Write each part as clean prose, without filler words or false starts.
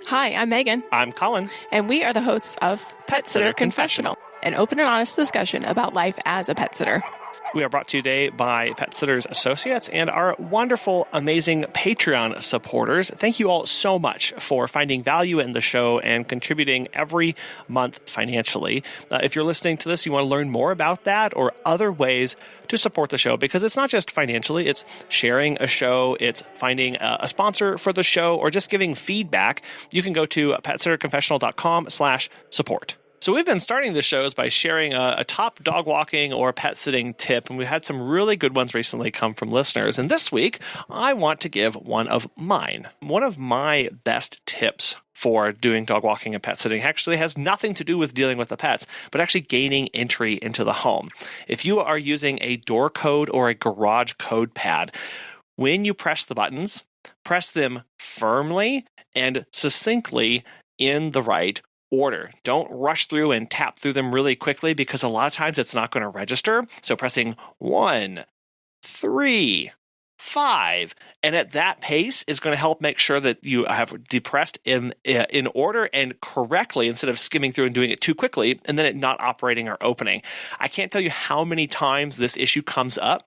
Hi, I'm Megan. I'm Colin. And we are the hosts of Pet Sitter Confessional, an open and honest discussion about life as a pet sitter. We are brought to you today by Pet Sitters Associates and our wonderful, amazing Patreon supporters. Thank you all so much for finding value in the show and contributing every month financially. If you're listening to this, you want to learn more about that or other ways to support the show, because it's not just financially, it's sharing a show, it's finding a sponsor for the show, or just giving feedback. You can go to petsitterconfessional.com/support. So we've been starting the shows by sharing a top dog walking or pet sitting tip, and we've had some really good ones recently come from listeners. And this week, I want to give one of mine. One of my best tips for doing dog walking and pet sitting actually has nothing to do with dealing with the pets, but actually gaining entry into the home. If you are using a door code or a garage code pad, when you press the buttons, press them firmly and succinctly in the right order. Don't rush through and tap through them really quickly, because a lot of times it's not going to register. So pressing 1, 3, 5, and at that pace is going to help make sure that you have depressed in order and correctly, instead of skimming through and doing it too quickly and then it not operating or opening. I can't tell you how many times this issue comes up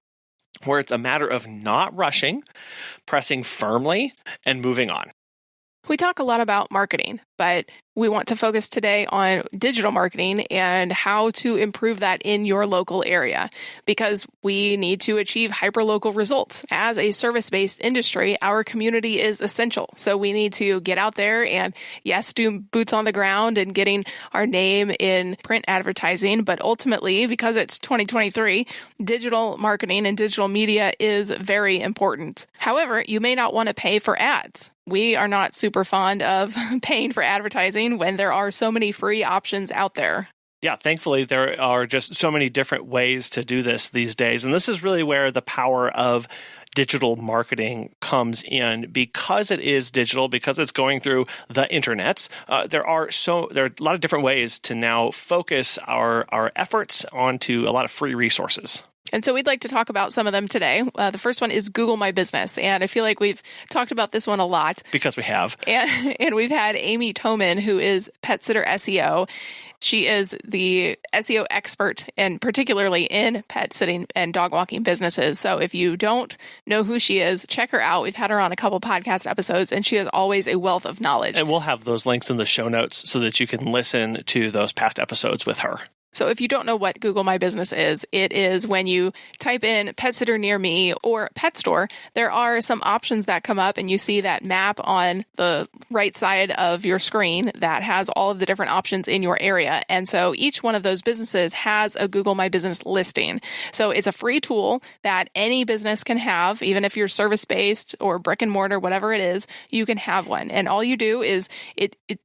where it's a matter of not rushing, pressing firmly, and moving on. We talk a lot about marketing, but we want to focus today on digital marketing and how to improve that in your local area, because we need to achieve hyperlocal results. As a service-based industry, our community is essential. So we need to get out there and, yes, do boots on the ground and getting our name in print advertising. But ultimately, because it's 2023, digital marketing and digital media is very important. However, you may not want to pay for ads. We are not super fond of paying for advertising when there are so many free options out there. Yeah, thankfully, there are just so many different ways to do this these days. And this is really where the power of digital marketing comes in. Because it is digital, because it's going through the internets, there are a lot of different ways to now focus our efforts onto a lot of free resources. And so we'd like to talk about some of them today. The first one is Google My Business. And I feel like we've talked about this one a lot. Because we have. And we've had Amy Toman, who is Pet Sitter SEO. She is the SEO expert, and particularly in pet sitting and dog walking businesses. So if you don't know who she is, check her out. We've had her on a couple podcast episodes, and she is always a wealth of knowledge. And we'll have those links in the show notes so that you can listen to those past episodes with her. So if you don't know what Google My Business is, it is when you type in pet sitter near me or pet store, there are some options that come up and you see that map on the right side of your screen that has all of the different options in your area. And so each one of those businesses has a Google My Business listing. So it's a free tool that any business can have, even if you're service-based or brick and mortar, whatever it is, you can have one. And all you do is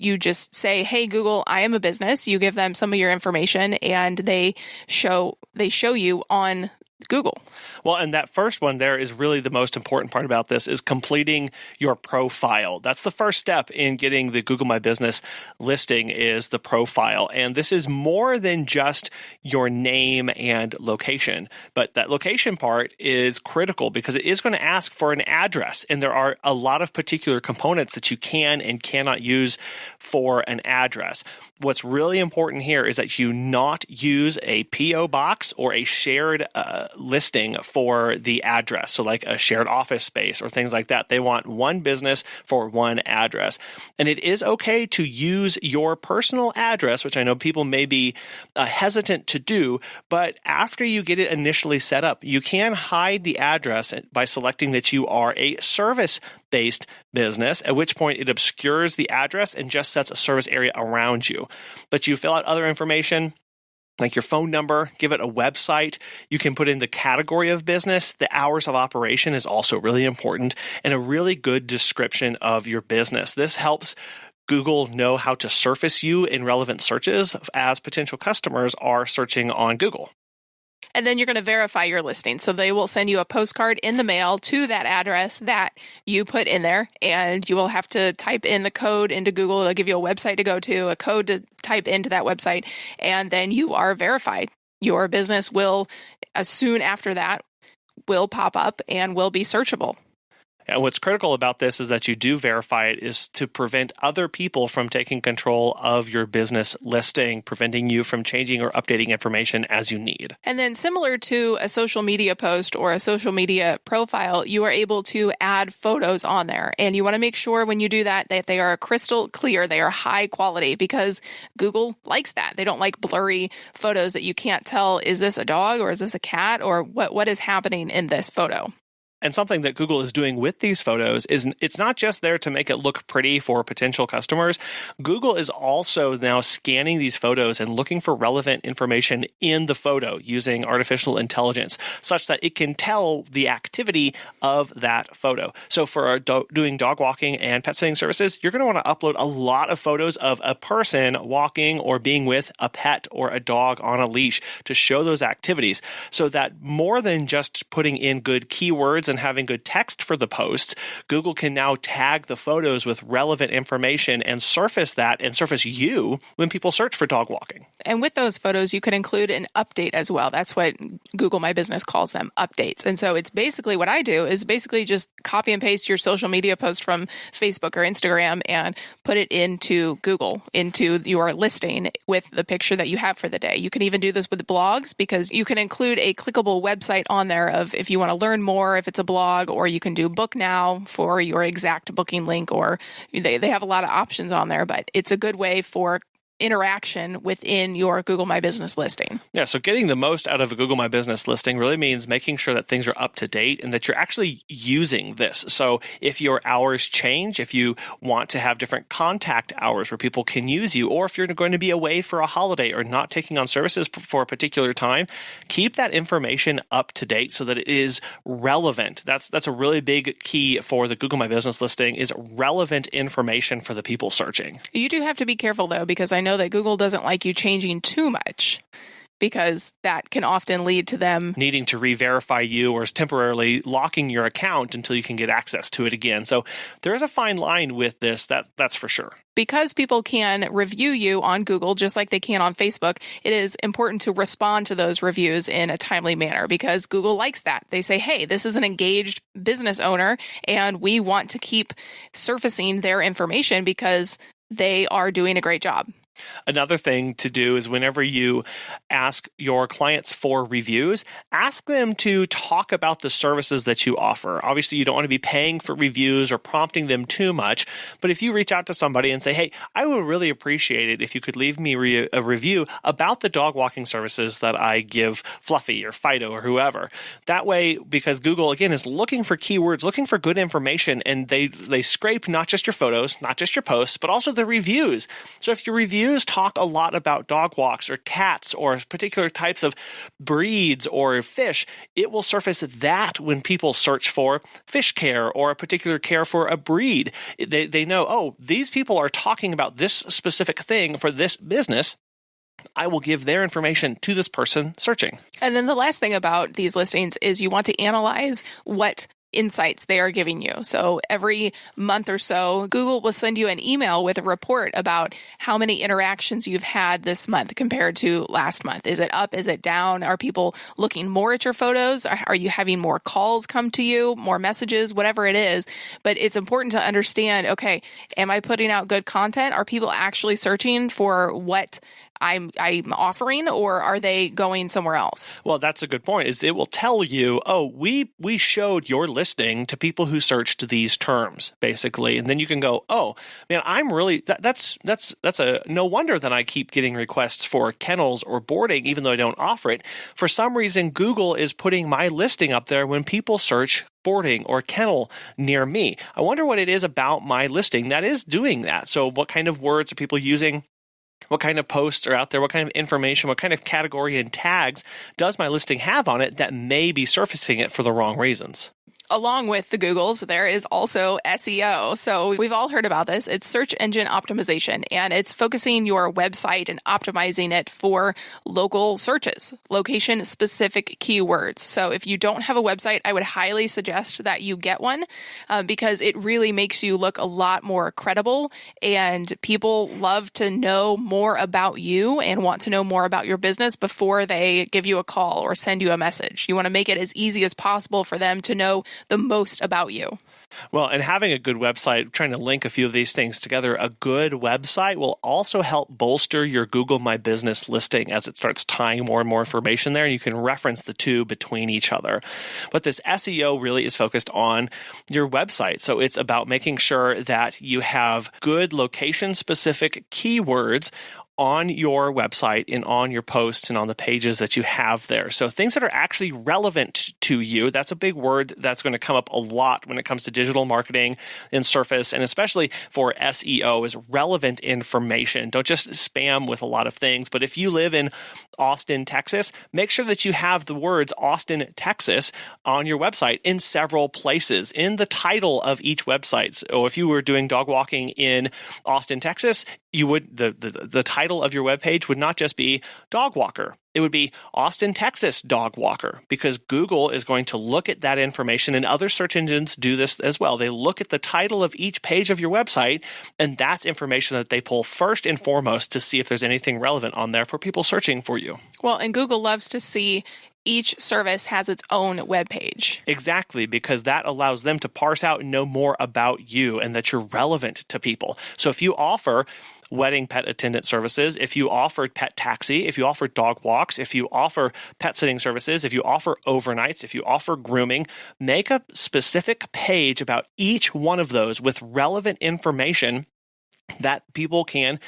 you just say, hey, Google, I am a business. You give them some of your information, and they show you on Google. Well, and that first one there is really the most important part about this, is completing your profile. That's the first step in getting the Google My Business listing, is the profile. And this is more than just your name and location. But that location part is critical because it is going to ask for an address. And there are a lot of particular components that you can and cannot use for an address. What's really important here is that you not use a P.O. box or a shared listing for the address. So like a shared office space or things like that. They want one business for one address. And it is okay to use your personal address, which I know people may be hesitant to do, but after you get it initially set up, you can hide the address by selecting that you are a service-based business, at which point it obscures the address and just sets a service area around you. But you fill out other information, like your phone number, give it a website. You can put in the category of business. The hours of operation is also really important, and a really good description of your business. This helps Google know how to surface you in relevant searches as potential customers are searching on Google. And then you're going to verify your listing. So they will send you a postcard in the mail to that address that you put in there. And you will have to type in the code into Google. They'll give you a website to go to, a code to type into that website. And then you are verified. Your business will, as soon after that, will pop up and will be searchable. And what's critical about this is that you do verify it is to prevent other people from taking control of your business listing, preventing you from changing or updating information as you need. And then similar to a social media post or a social media profile, you are able to add photos on there. And you want to make sure when you do that they are crystal clear, they are high quality, because Google likes that. They don't like blurry photos that you can't tell, is this a dog or is this a cat or what is happening in this photo. And something that Google is doing with these photos is it's not just there to make it look pretty for potential customers. Google is also now scanning these photos and looking for relevant information in the photo using artificial intelligence, such that it can tell the activity of that photo. So for doing dog walking and pet sitting services, you're going to want to upload a lot of photos of a person walking or being with a pet or a dog on a leash to show those activities, so that more than just putting in good keywords and having good text for the posts, Google can now tag the photos with relevant information and surface you when people search for dog walking. And with those photos, you can include an update as well. That's what Google My Business calls them, updates. And so it's basically what I do is basically just copy and paste your social media post from Facebook or Instagram and put it into Google, into your listing with the picture that you have for the day. You can even do this with blogs, because you can include a clickable website on there of if you want to learn more, if it's a blog, or you can do book now for your exact booking link, or they have a lot of options on there, but it's a good way for interaction within your Google My Business listing. Yeah, so getting the most out of a Google My Business listing really means making sure that things are up to date and that you're actually using this. So if your hours change, if you want to have different contact hours where people can use you, or if you're going to be away for a holiday or not taking on services for a particular time, keep that information up to date so that it is relevant. That's a really big key for the Google My Business listing, is relevant information for the people searching. You do have to be careful though, because I know that Google doesn't like you changing too much, because that can often lead to them needing to re-verify you or temporarily locking your account until you can get access to it again. So there is a fine line with this, that's for sure. Because people can review you on Google just like they can on Facebook, it is important to respond to those reviews in a timely manner, because Google likes that. They say, hey, this is an engaged business owner and we want to keep surfacing their information because they are doing a great job. Another thing to do is whenever you ask your clients for reviews, ask them to talk about the services that you offer. Obviously, you don't want to be paying for reviews or prompting them too much, but if you reach out to somebody and say, hey, I would really appreciate it if you could leave me a review about the dog walking services that I give Fluffy or Fido or whoever. That way, because Google, again, is looking for keywords, looking for good information, and they scrape not just your photos, not just your posts, but also the reviews. So if your reviews talk a lot about dog walks or cats or particular types of breeds or fish, it will surface that when people search for fish care or a particular care for a breed. They know, oh, these people are talking about this specific thing for this business. I will give their information to this person searching. And then the last thing about these listings is you want to analyze what insights they are giving you. So every month or so, Google will send you an email with a report about how many interactions you've had this month compared to last month. Is it up? Is it down? Are people looking more at your photos? Are you having more calls come to you, more messages, whatever it is? But it's important to understand, okay, am I putting out good content? Are people actually searching for what I'm offering, or are they going somewhere else? Well, that's a good point. Is it will tell you, oh, we showed your listing to people who searched these terms, basically, and then you can go, oh, man, I'm really that's a no wonder that I keep getting requests for kennels or boarding, even though I don't offer it. For some reason, Google is putting my listing up there when people search boarding or kennel near me. I wonder what it is about my listing that is doing that. So, what kind of words are people using? What kind of posts are out there? What kind of information, what kind of category and tags does my listing have on it that may be surfacing it for the wrong reasons? Along with the Googles, there is also SEO. So we've all heard about this. It's search engine optimization, and it's focusing your website and optimizing it for local searches, location-specific keywords. So if you don't have a website, I would highly suggest that you get one because it really makes you look a lot more credible, and people love to know more about you and want to know more about your business before they give you a call or send you a message. You want to make it as easy as possible for them to know the most about you. Well, and having a good website, trying to link a few of these things together, a good website will also help bolster your Google My Business listing as it starts tying more and more information there, and you can reference the two between each other. But this SEO really is focused on your website. So it's about making sure that you have good location-specific keywords on your website and on your posts and on the pages that you have there. So things that are actually relevant to you, that's a big word that's going to come up a lot when it comes to digital marketing and Surface, and especially for SEO, is relevant information. Don't just spam with a lot of things, but if you live in Austin, Texas, make sure that you have the words Austin, Texas on your website in several places in the title of each website. So if you were doing dog walking in Austin, Texas, you would the title of your webpage would not just be dog walker. It would be Austin, Texas dog walker, because Google is going to look at that information, and other search engines do this as well. They look at the title of each page of your website, and that's information that they pull first and foremost to see if there's anything relevant on there for people searching for you. Well, and Google loves to see each service has its own web page. Exactly, because that allows them to parse out and know more about you and that you're relevant to people. So if you offer wedding pet attendant services, if you offer pet taxi, if you offer dog walks, if you offer pet sitting services, if you offer overnights, if you offer grooming, make a specific page about each one of those with relevant information that people can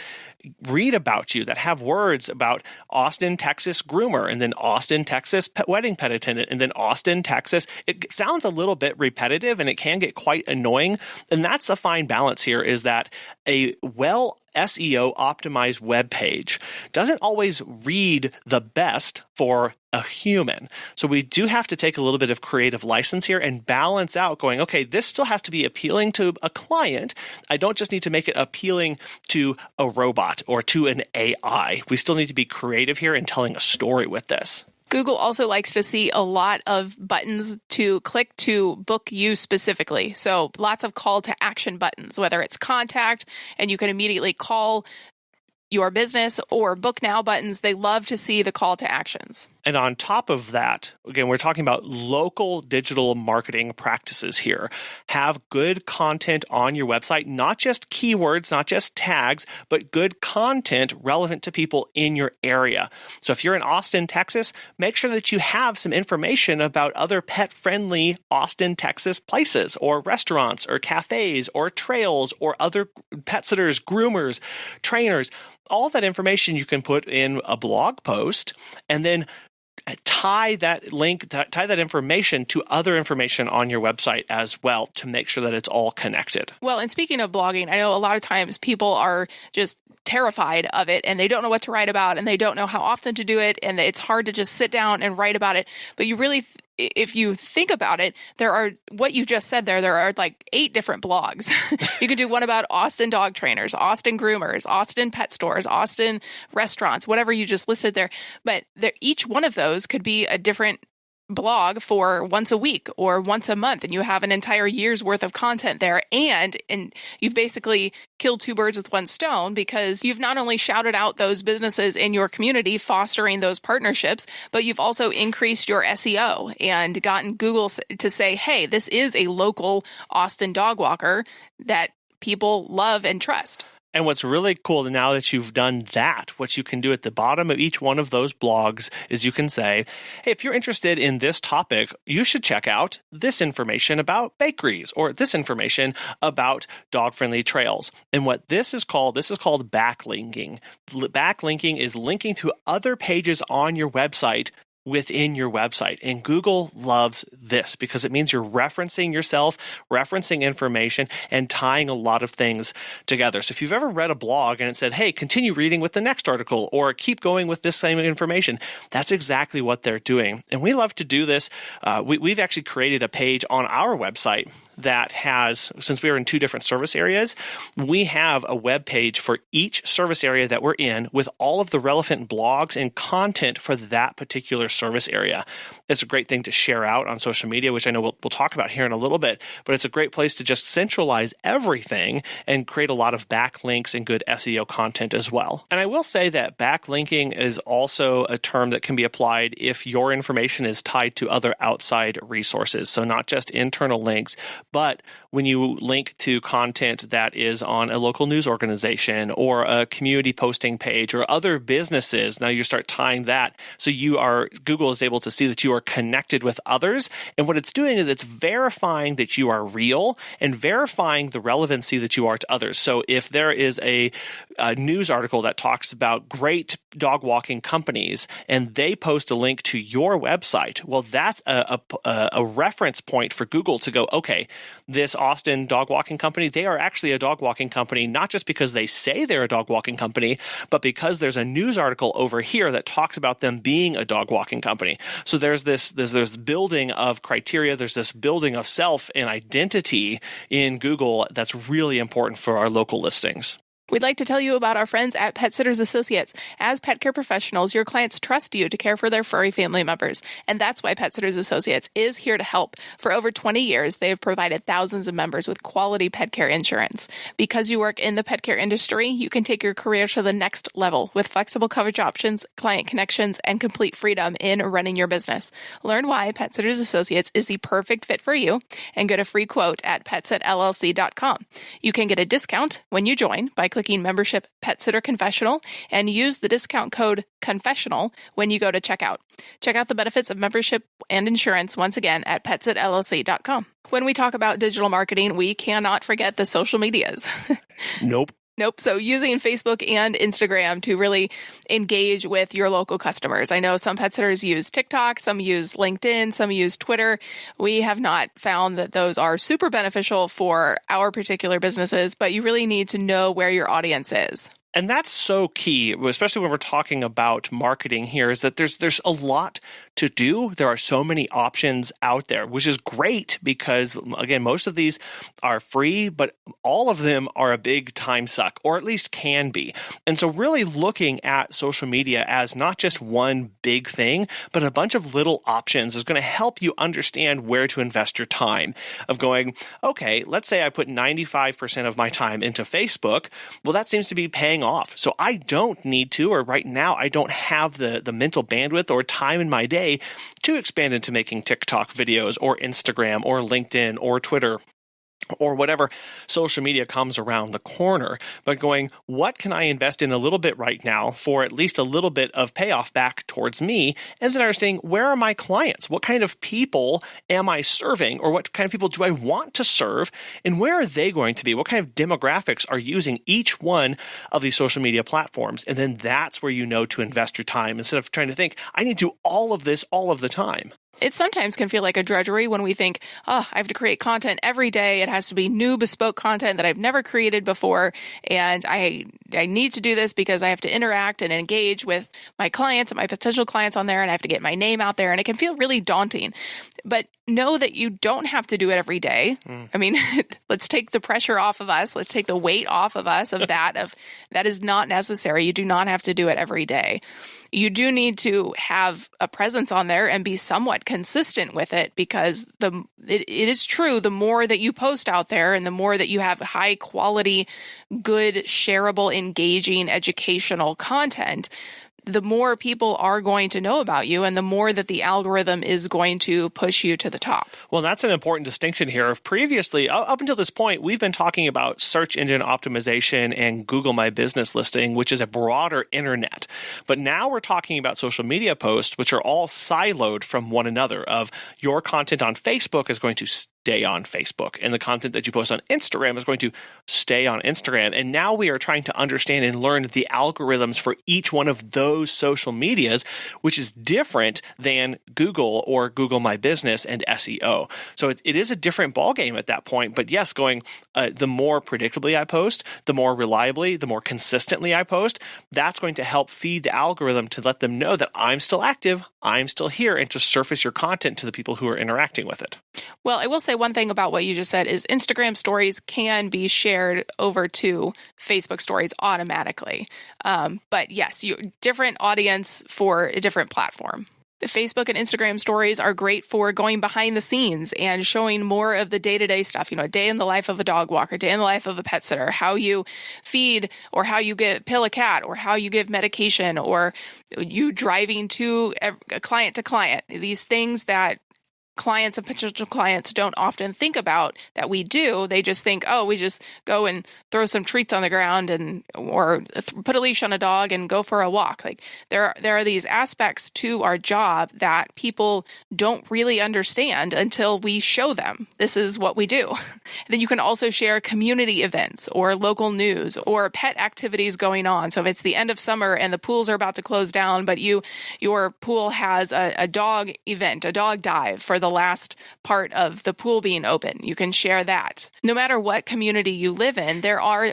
read about you, that have words about Austin, Texas groomer, and then Austin, Texas wedding pet attendant, and then Austin, Texas. It sounds a little bit repetitive and it can get quite annoying. And that's the fine balance here, is that a well SEO optimized web page doesn't always read the best for a human. So we do have to take a little bit of creative license here and balance out going, okay, this still has to be appealing to a client. I don't just need to make it appealing to a robot or to an AI. We still need to be creative here in telling a story with this. Google also likes to see a lot of buttons to click to book you specifically. So lots of call to action buttons, whether it's contact and you can immediately call your business, or book now buttons. They love to see the call to actions. And on top of that, again, we're talking about local digital marketing practices here. Have good content on your website, not just keywords, not just tags, but good content relevant to people in your area. So if you're in Austin, Texas, make sure that you have some information about other pet-friendly Austin, Texas places or restaurants or cafes or trails or other pet sitters, groomers, trainers. All that information you can put in a blog post and then tie that link, tie that information to other information on your website as well to make sure that it's all connected. Well, and speaking of blogging, I know a lot of times people are just terrified of it and they don't know what to write about and they don't know how often to do it, and it's hard to just sit down and write about it. But you really, if you think about it, there are, what you just said there are like 8 different blogs. You can do one about Austin dog trainers, Austin groomers, Austin pet stores, Austin restaurants, whatever you just listed there. But each one of those could be a different blog for once a week or once a month, and you have an entire year's worth of content there, and you've basically killed 2 birds with 1 stone, because you've not only shouted out those businesses in your community, fostering those partnerships, but you've also increased your SEO and gotten Google to say, hey, this is a local Austin dog walker that people love and trust. And what's really cool now that you've done that, what you can do at the bottom of each one of those blogs is you can say, hey, if you're interested in this topic, you should check out this information about bakeries or this information about dog-friendly trails. And what this is called backlinking. Backlinking is linking to other pages on your website within your website. And Google loves this because it means you're referencing yourself, referencing information, and tying a lot of things together. So if you've ever read a blog and it said, hey, continue reading with the next article or keep going with this same information, that's exactly what they're doing. And we love to do this. We've actually created a page on our website that has, since we are in 2 different service areas, we have a web page for each service area that we're in with all of the relevant blogs and content for that particular service area. It's a great thing to share out on social media, which I know we'll talk about here in a little bit, but it's a great place to just centralize everything and create a lot of backlinks and good SEO content as well. And I will say that backlinking is also a term that can be applied if your information is tied to other outside resources. So not just internal links, but when you link to content that is on a local news organization or a community posting page or other businesses, now you start tying that. So Google is able to see that you are connected with others. And what it's doing is it's verifying that you are real and verifying the relevancy that you are to others. So if there is a news article that talks about great dog walking companies and they post a link to your website, well, that's a reference point for Google to go, okay, this Austin dog walking company, they are actually a dog walking company, not just because they say they're a dog walking company, but because there's a news article over here that talks about them being a dog walking company. So there's this building of criteria, there's this building of self and identity in Google that's really important for our local listings. We'd like to tell you about our friends at Pet Sitters Associates. As pet care professionals, your clients trust you to care for their furry family members, and that's why Pet Sitters Associates is here to help. For over 20 years, they have provided thousands of members with quality pet care insurance. Because you work in the pet care industry, you can take your career to the next level with flexible coverage options, client connections, and complete freedom in running your business. Learn why Pet Sitters Associates is the perfect fit for you and get a free quote at petsitllc.com. You can get a discount when you join by clicking membership Pet Sitter Confessional and use the discount code Confessional when you go to checkout. Check out the benefits of membership and insurance once again at petsitllc.com. When we talk about digital marketing, we cannot forget the social medias. Nope. So using Facebook and Instagram to really engage with your local customers. I know some pet sitters use TikTok, some use LinkedIn, some use Twitter. We have not found that those are super beneficial for our particular businesses, but you really need to know where your audience is. And that's so key, especially when we're talking about marketing here, is that there's a lot to do. There are so many options out there, which is great because, again, most of these are free, but all of them are a big time suck, or at least can be. And so really looking at social media as not just one big thing, but a bunch of little options is going to help you understand where to invest your time. Of going, okay, let's say I put 95% of my time into Facebook. Well, that seems to be paying off. So I don't need to, or right now I don't have the mental bandwidth or time in my day to expand into making TikTok videos or Instagram or LinkedIn or Twitter or whatever social media comes around the corner, but going, what can I invest in a little bit right now for at least a little bit of payoff back towards me? And then understanding, where are my clients? What kind of people am I serving? Or what kind of people do I want to serve? And where are they going to be? What kind of demographics are using each one of these social media platforms? And then that's where you know to invest your time instead of trying to think, I need to do all of this all of the time. It sometimes can feel like a drudgery when we think, I have to create content every day. It has to be new, bespoke content that I've never created before. And I need to do this because I have to interact and engage with my clients and my potential clients on there, and I have to get my name out there. And it can feel really daunting. But know that you don't have to do it every day. I mean, let's take the pressure off of us. Let's take the weight off of us of that is not necessary. You do not have to do it every day. You do need to have a presence on there and be somewhat consistent with it, because it is true, the more that you post out there and the more that you have high quality, good, shareable, engaging, educational content, the more people are going to know about you and the more that the algorithm is going to push you to the top. Well, that's an important distinction here. Previously, up until this point, we've been talking about search engine optimization and Google My Business listing, which is a broader internet. But now we're talking about social media posts, which are all siloed from one another. Of your content on Facebook is going to stay on Facebook, and the content that you post on Instagram is going to stay on Instagram. And now we are trying to understand and learn the algorithms for each one of those social medias, which is different than Google or Google My Business and SEO. So it is a different ballgame at that point. But yes, the more predictably I post, the more reliably, the more consistently I post, that's going to help feed the algorithm to let them know that I'm still active, I'm still here, and to surface your content to the people who are interacting with it. Well, I will say one thing about what you just said is Instagram stories can be shared over to Facebook stories automatically. But yes, different audience for a different platform. The Facebook and Instagram stories are great for going behind the scenes and showing more of the day-to-day stuff, a day in the life of a dog walker, day in the life of a pet sitter, how you feed or how you pill a cat or how you give medication or you driving to a client. These things that clients and potential clients don't often think about that we do. They just think, oh, we just go and throw some treats on the ground or put a leash on a dog and go for a walk. Like there are these aspects to our job that people don't really understand until we show them this is what we do. Then you can also share community events or local news or pet activities going on. So if it's the end of summer and the pools are about to close down, but your pool has a dog event, a dog dive for the last part of the pool being open, you can share that. No matter what community you live in, there are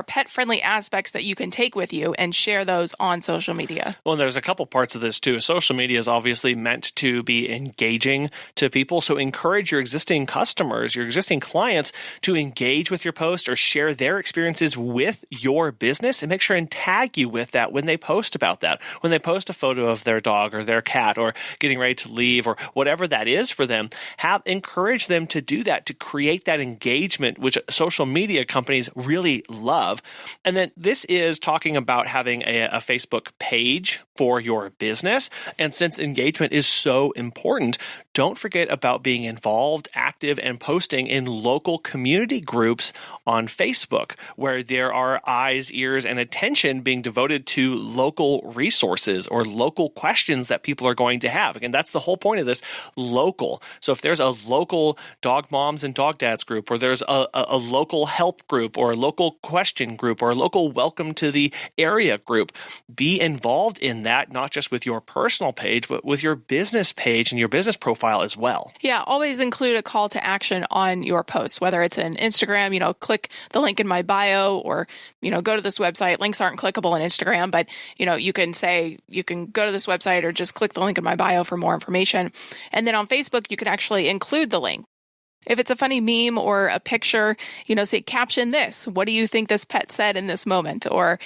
pet-friendly aspects that you can take with you and share those on social media. Well, there's a couple parts of this too. Social media is obviously meant to be engaging to people. So encourage your existing customers, your existing clients to engage with your post or share their experiences with your business, and make sure and tag you with that when they post about that. When they post a photo of their dog or their cat or getting ready to leave or whatever that is for them, encourage them to do that, to create that engagement, which social media companies really love. And then this is talking about having a Facebook page for your business. And since engagement is so important, don't forget about being involved, active, and posting in local community groups on Facebook, where there are eyes, ears, and attention being devoted to local resources or local questions that people are going to have. Again, that's the whole point of this, local. So if there's a local dog moms and dog dads group, or there's a local help group, or a local question group, or a local welcome to the area group, be involved in that, not just with your personal page, but with your business page and your business profile as well. Yeah, always include a call to action on your posts, whether it's an Instagram, click the link in my bio, or, go to this website. Links aren't clickable on Instagram, but, you can say, you can go to this website or just click the link in my bio for more information. And then on Facebook, you can actually include the link. If it's a funny meme or a picture, say, caption this. What do you think this pet said in this moment? Or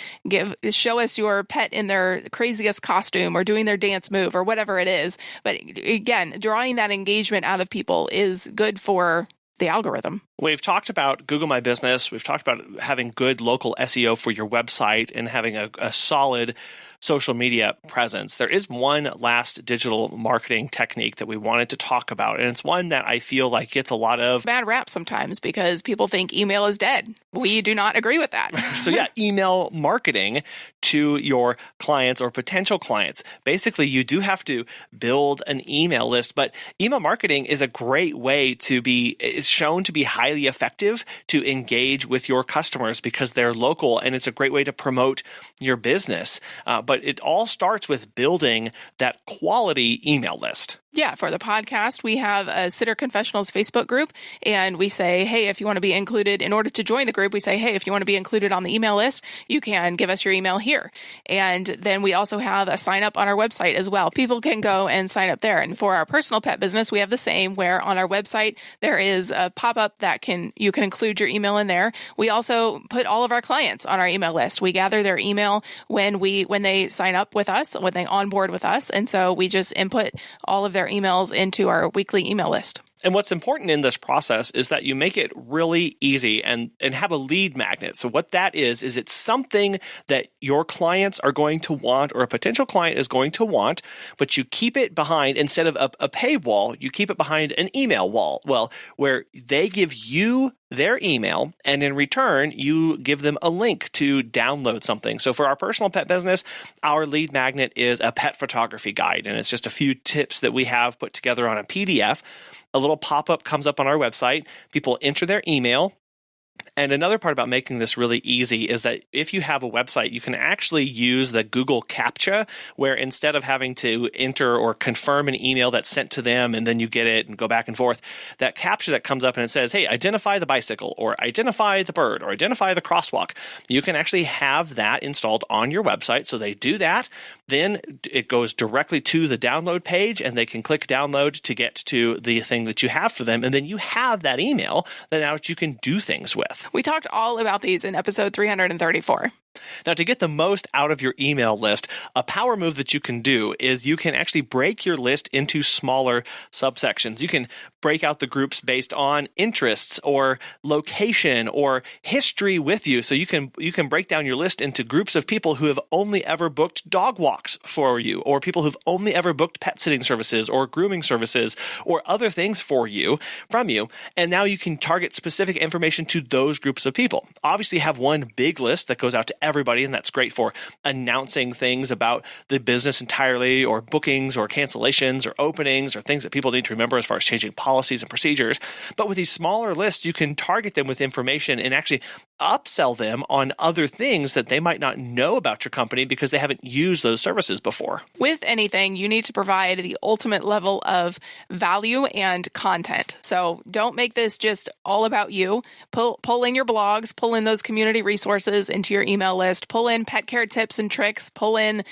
show us your pet in their craziest costume or doing their dance move or whatever it is. But again, drawing that engagement out of people is good for the algorithm. We've talked about Google My Business. We've talked about having good local SEO for your website and having a solid social media presence. There is one last digital marketing technique that we wanted to talk about, and it's one that I feel like gets a lot of bad rap sometimes because people think email is dead. We do not agree with that. So yeah, email marketing to your clients or potential clients. Basically, you do have to build an email list, but email marketing is a great way it's shown to be highly effective to engage with your customers because they're local, and it's a great way to promote your business. But it all starts with building that quality email list. Yeah, for the podcast, we have a Sitter Confessionals Facebook group, and we say, hey, if you want to be included, in order to join the group, we say, hey, if you want to be included on the email list, you can give us your email here. And then we also have a sign up on our website as well. People can go and sign up there. And for our personal pet business, we have the same, where on our website, there is a pop-up that you can include your email in there. We also put all of our clients on our email list. We gather their email when they sign up with us, when they onboard with us. And so we just input all of their emails into our weekly email list. And what's important in this process is that you make it really easy and have a lead magnet. So what that is it's something that your clients are going to want, or a potential client is going to want, but you keep it behind, instead of a paywall, you keep it behind an email wall. Well, where they give you their email, and in return, you give them a link to download something. So for our personal pet business, our lead magnet is a pet photography guide, and it's just a few tips that we have put together on a PDF. A little pop-up comes up on our website. People enter their email. And another part about making this really easy is that if you have a website, you can actually use the Google CAPTCHA, where instead of having to enter or confirm an email that's sent to them and then you get it and go back and forth, that CAPTCHA that comes up and it says, hey, identify the bicycle, or identify the bird, or identify the crosswalk. You can actually have that installed on your website. So they do that. Then it goes directly to the download page, and they can click download to get to the thing that you have for them. And then you have that email that now you can do things with. We talked all about these in episode 334. Now, to get the most out of your email list, a power move that you can do is you can actually break your list into smaller subsections. You can break out the groups based on interests or location or history with you. So you can break down your list into groups of people who have only ever booked dog walks for you, or people who've only ever booked pet sitting services or grooming services or other things from you. And now you can target specific information to those groups of people. Obviously, have one big list that goes out to everybody, and that's great for announcing things about the business entirely, or bookings or cancellations or openings or things that people need to remember as far as changing policies and procedures. But with these smaller lists, you can target them with information and actually upsell them on other things that they might not know about your company because they haven't used those services before. With anything, you need to provide the ultimate level of value and content. So don't make this just all about you. Pull in your blogs, pull in those community resources into your email list, pull in pet care tips and tricks, pull in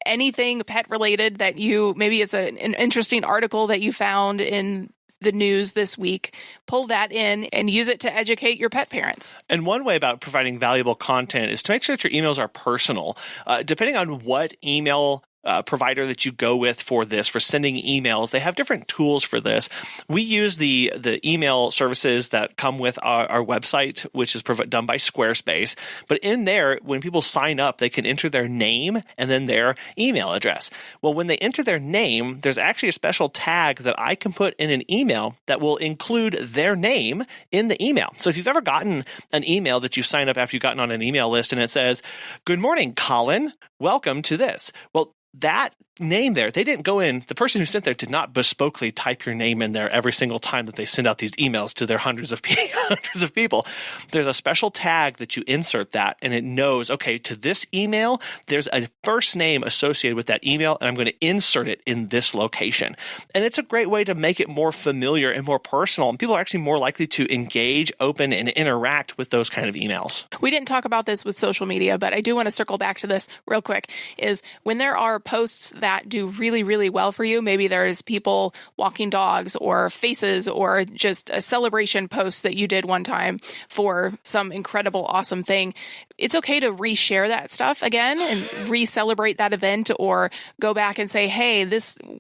anything pet related that maybe it's an interesting article that you found in the news this week. Pull that in and use it to educate your pet parents. And one way about providing valuable content is to make sure that your emails are personal. Depending on what email provider that you go with for sending emails, they have different tools for this. We use the email services that come with our website, which is done by Squarespace. But in there, when people sign up, they can enter their name and then their email address. Well, when they enter their name, there's actually a special tag that I can put in an email that will include their name in the email. So if you've ever gotten an email that you've signed up after you've gotten on an email list and it says, "Good morning, Colin. Welcome to this." Well, that name there, they didn't go in, the person who sent there did not bespokely type your name in there every single time that they send out these emails to their hundreds of people. There's a special tag that you insert that, and it knows, okay, to this email, there's a first name associated with that email, and I'm going to insert it in this location. And it's a great way to make it more familiar and more personal, and people are actually more likely to engage, open, and interact with those kind of emails. We didn't talk about this with social media, but I do want to circle back to this real quick, is when there are posts that do really, really well for you. Maybe there's people walking dogs or faces or just a celebration post that you did one time for some incredible, awesome thing. It's okay to reshare that stuff again and re-celebrate that event, or go back and say, hey,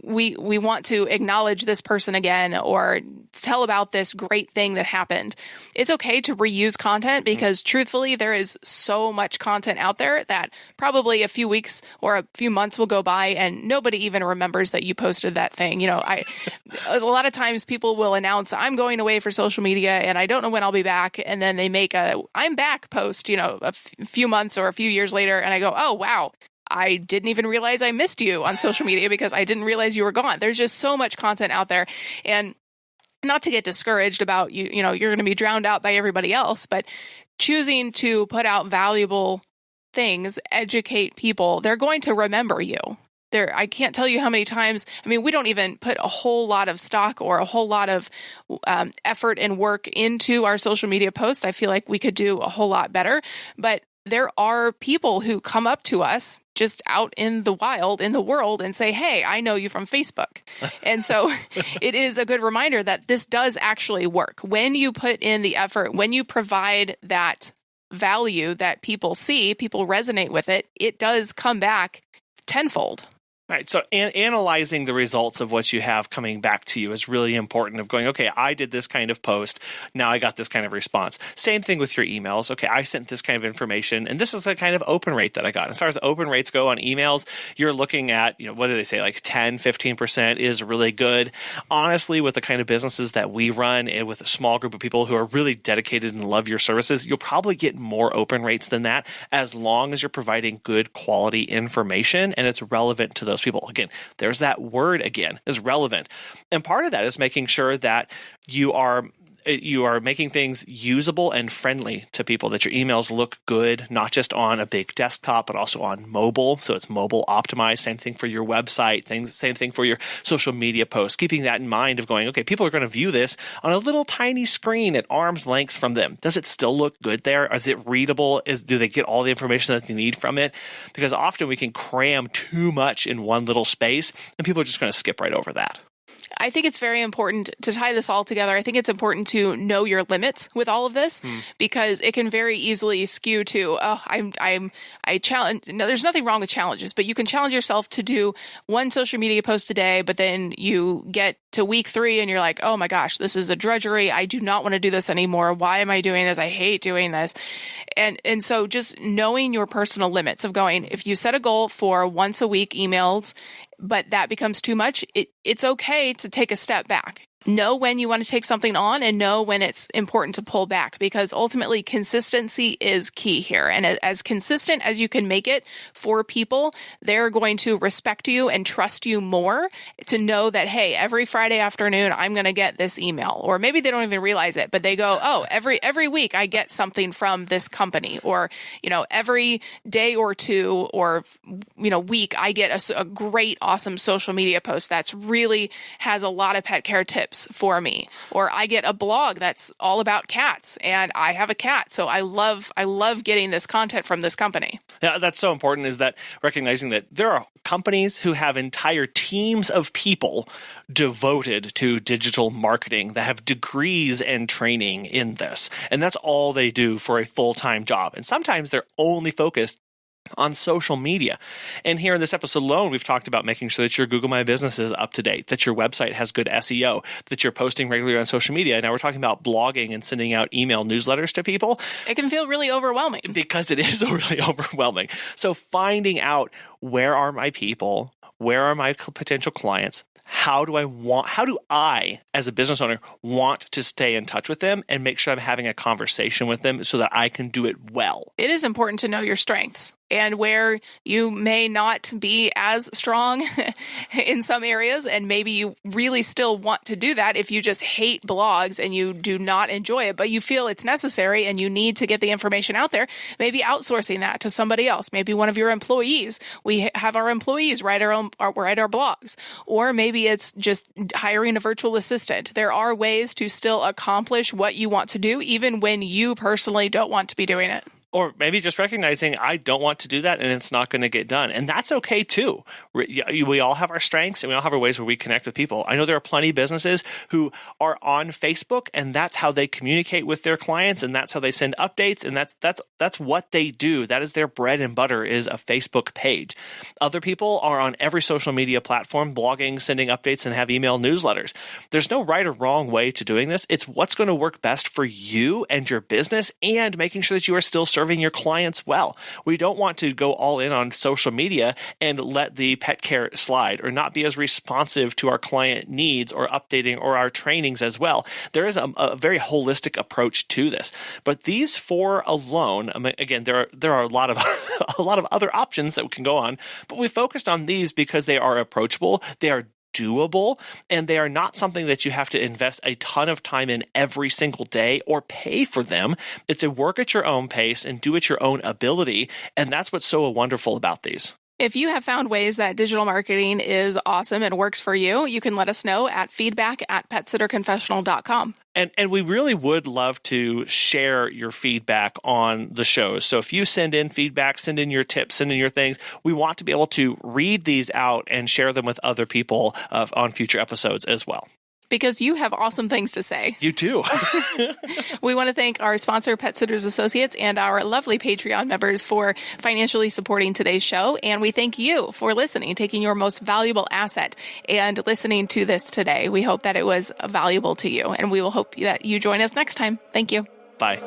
we want to acknowledge this person again, or tell about this great thing that happened. It's okay to reuse content because truthfully, there is so much content out there that probably a few weeks or a few months will go by and nobody even remembers that you posted that thing. A lot of times people will announce, I'm going away for social media and I don't know when I'll be back. And then they make a I'm back post, a few months or a few years later. And I go, oh, wow. I didn't even realize I missed you on social media because I didn't realize you were gone. There's just so much content out there. And not to get discouraged about you're going to be drowned out by everybody else, but choosing to put out valuable things, educate people, they're going to remember you. I can't tell you how many times, we don't even put a whole lot of stock or a whole lot of effort and work into our social media posts. I feel like we could do a whole lot better, but there are people who come up to us just out in the wild, in the world, and say, hey, I know you from Facebook. And so it is a good reminder that this does actually work. When you put in the effort, when you provide that value that people see, people resonate with it, it does come back tenfold. Right. So analyzing the results of what you have coming back to you is really important, of going, okay, I did this kind of post. Now I got this kind of response. Same thing with your emails. Okay, I sent this kind of information, and this is the kind of open rate that I got. As far as open rates go on emails, you're looking at, what do they say, like 10, 15% is really good. Honestly, with the kind of businesses that we run and with a small group of people who are really dedicated and love your services, you'll probably get more open rates than that, as long as you're providing good quality information and it's relevant to those people. Again, there's that word again, is relevant. And part of that is making sure that you are making things usable and friendly to people, that your emails look good, not just on a big desktop, but also on mobile. So it's mobile optimized. Same thing for your website, same thing for your social media posts. Keeping that in mind of going, okay, people are going to view this on a little tiny screen at arm's length from them. Does it still look good there? Is it readable? Do they get all the information that they need from it? Because often we can cram too much in one little space and people are just going to skip right over that. I think it's very important to tie this all together. I think it's important to know your limits with all of this because it can very easily skew to, I challenge. No, there's nothing wrong with challenges, but you can challenge yourself to do one social media post a day, but then you get to week 3 and you're like, oh my gosh, this is a drudgery. I do not want to do this anymore. Why am I doing this? I hate doing this. And so just knowing your personal limits of going, if you set a goal for once a week emails, but that becomes too much, it's okay to take a step back. Know when you want to take something on and know when it's important to pull back, because ultimately consistency is key here. And as consistent as you can make it for people, they're going to respect you and trust you more to know that, hey, every Friday afternoon, I'm going to get this email. Or maybe they don't even realize it, but they go, oh, every week I get something from this company. Or, every day or two or, week, I get a great, awesome social media post that's really has a lot of pet care tips for me, or I get a blog that's all about cats and I have a cat. So I love getting this content from this company. Yeah, that's so important, is that recognizing that there are companies who have entire teams of people devoted to digital marketing that have degrees and training in this. And that's all they do for a full-time job. And sometimes they're only focused on social media. And here in this episode alone, we've talked about making sure that your Google My Business is up to date, that your website has good SEO, that you're posting regularly on social media. Now we're talking about blogging and sending out email newsletters to people. It can feel really overwhelming. Because it is really overwhelming. So finding out, where are my people? Where are my potential clients? How do I, as a business owner, want to stay in touch with them and make sure I'm having a conversation with them so that I can do it well? It is important to know your strengths and where you may not be as strong in some areas. And maybe you really still want to do that if you just hate blogs and you do not enjoy it, but you feel it's necessary and you need to get the information out there. Maybe outsourcing that to somebody else, maybe one of your employees. We have our employees write our blogs, or maybe it's just hiring a virtual assistant. There are ways to still accomplish what you want to do, even when you personally don't want to be doing it. Or maybe just recognizing, I don't want to do that and it's not going to get done. And that's okay too. We all have our strengths and we all have our ways where we connect with people. I know there are plenty of businesses who are on Facebook and that's how they communicate with their clients and that's how they send updates. And that's what they do. That is their bread and butter, is a Facebook page. Other people are on every social media platform, blogging, sending updates, and have email newsletters. There's no right or wrong way to doing this. It's what's going to work best for you and your business, and making sure that you are still serving your clients well. We don't want to go all in on social media and let the pet care slide, or not be as responsive to our client needs or updating or our trainings as well. There is a very holistic approach to this. But these 4 alone, again, there are a lot of a lot of other options that we can go on, but we focused on these because they are approachable, they are doable, and they are not something that you have to invest a ton of time in every single day or pay for them. It's a work at your own pace and do at your own ability. And that's what's so wonderful about these. If you have found ways that digital marketing is awesome and works for you, you can let us know at feedback@petsitterconfessional.com. And we really would love to share your feedback on the shows. So if you send in feedback, send in your tips, send in your things, we want to be able to read these out and share them with other people on future episodes as well. Because you have awesome things to say. You do. We want to thank our sponsor, Pet Sitters Associates, and our lovely Patreon members for financially supporting today's show. And we thank you for listening, taking your most valuable asset and listening to this today. We hope that it was valuable to you, and we will hope that you join us next time. Thank you. Bye.